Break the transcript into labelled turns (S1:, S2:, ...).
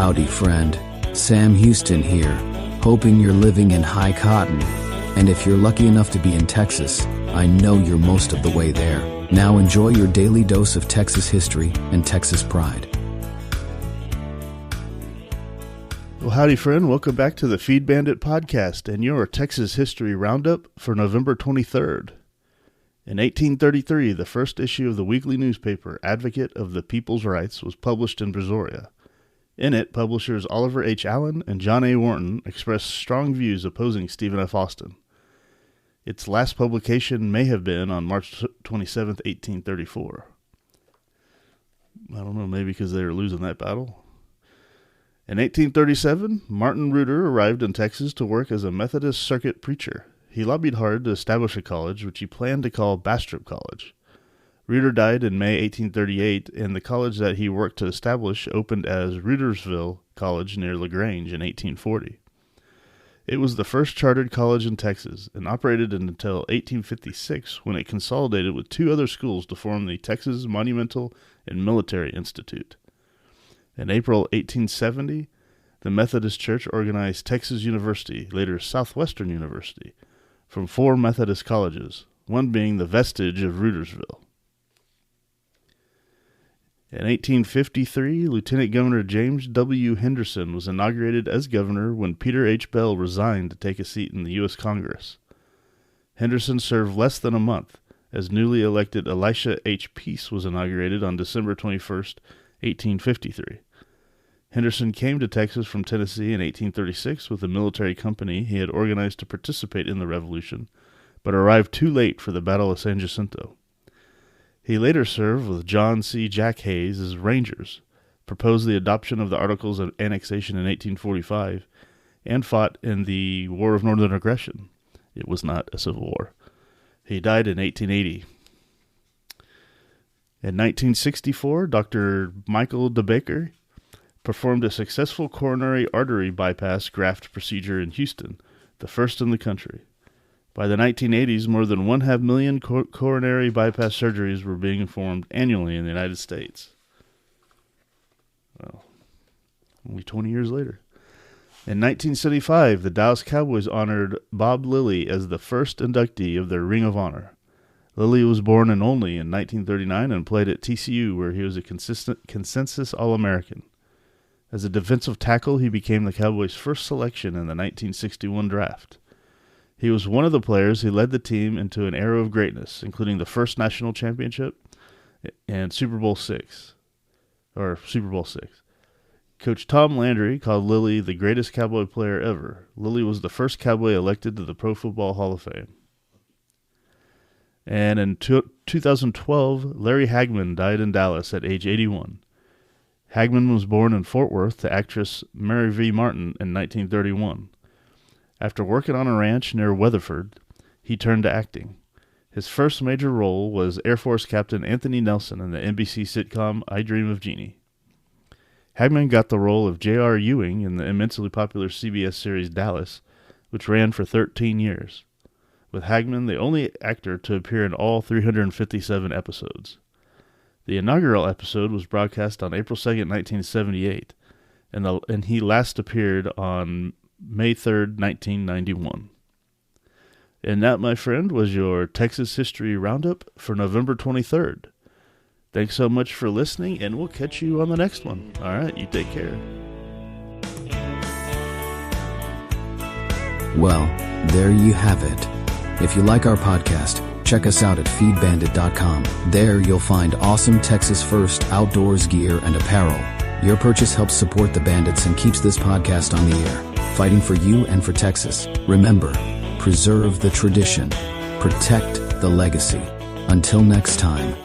S1: Howdy, friend. Sam Houston here, hoping you're living in high cotton. And if you're lucky enough to be in Texas, I know you're most of the way there. Now enjoy your daily dose of Texas history and Texas pride.
S2: Well, howdy, friend. Welcome back to the Feed Bandit podcast and your Texas History Roundup for November 23rd. In 1833, the first issue of the weekly newspaper Advocate of the People's Rights was published in Brazoria. In it, publishers Oliver H. Allen and John A. Wharton expressed strong views opposing Stephen F. Austin. Its last publication may have been on March 27, 1834. I don't know, maybe because they were losing that battle. In 1837, Martin Reuter arrived in Texas to work as a Methodist circuit preacher. He lobbied hard to establish a college, which he planned to call Bastrop College. Reuter died in May 1838, and the college that he worked to establish opened as Reutersville College near LaGrange in 1840. It was the first chartered college in Texas, and operated until 1856, when it consolidated with two other schools to form the Texas Monumental and Military Institute. In April 1870, the Methodist Church organized Texas University, later Southwestern University, from four Methodist colleges, one being the vestige of Reutersville. In 1853, Lieutenant Governor James W. Henderson was inaugurated as governor when Peter H. Bell resigned to take a seat in the U.S. Congress. Henderson served less than a month, as newly elected Elisha H. Peace was inaugurated on December 21, 1853. Henderson came to Texas from Tennessee in 1836 with a military company he had organized to participate in the Revolution, but arrived too late for the Battle of San Jacinto. He later served with John C. Jack Hayes as Rangers, proposed the adoption of the Articles of Annexation in 1845, and fought in the War of Northern Aggression. It was not a civil war. He died in 1880. In 1964, Dr. Michael DeBaker performed a successful coronary artery bypass graft procedure in Houston, the first in the country. By the 1980s, more than 500,000 coronary bypass surgeries were being performed annually in the United States. Well, only 20 years later. In 1975, the Dallas Cowboys honored Bob Lilly as the first inductee of their Ring of Honor. Lilly was born in Olney in 1939 and played at TCU, where he was a consensus All-American. As a defensive tackle, he became the Cowboys' first selection in the 1961 draft. He was one of the players who led the team into an era of greatness, including the first national championship and Super Bowl VI. Coach Tom Landry called Lilly the greatest Cowboy player ever. Lilly was the first Cowboy elected to the Pro Football Hall of Fame. And in 2012, Larry Hagman died in Dallas at age 81. Hagman was born in Fort Worth to actress Mary V. Martin in 1931. After working on a ranch near Weatherford, he turned to acting. His first major role was Air Force Captain Anthony Nelson in the NBC sitcom I Dream of Jeannie. Hagman got the role of J.R. Ewing in the immensely popular CBS series Dallas, which ran for 13 years, with Hagman the only actor to appear in all 357 episodes. The inaugural episode was broadcast on April 2, 1978, and he last appeared on May 3rd, 1991. And that, my friend, was your Texas History Roundup for November 23rd. Thanks so much for listening, and we'll catch you on the next one. All right, you take care.
S1: Well, there you have it. If you like our podcast, check us out at feedbandit.com. There you'll find awesome Texas First outdoors gear and apparel. Your purchase helps support the Bandits and keeps this podcast on the air, fighting for you and for Texas. Remember, preserve the tradition, protect the legacy. Until next time.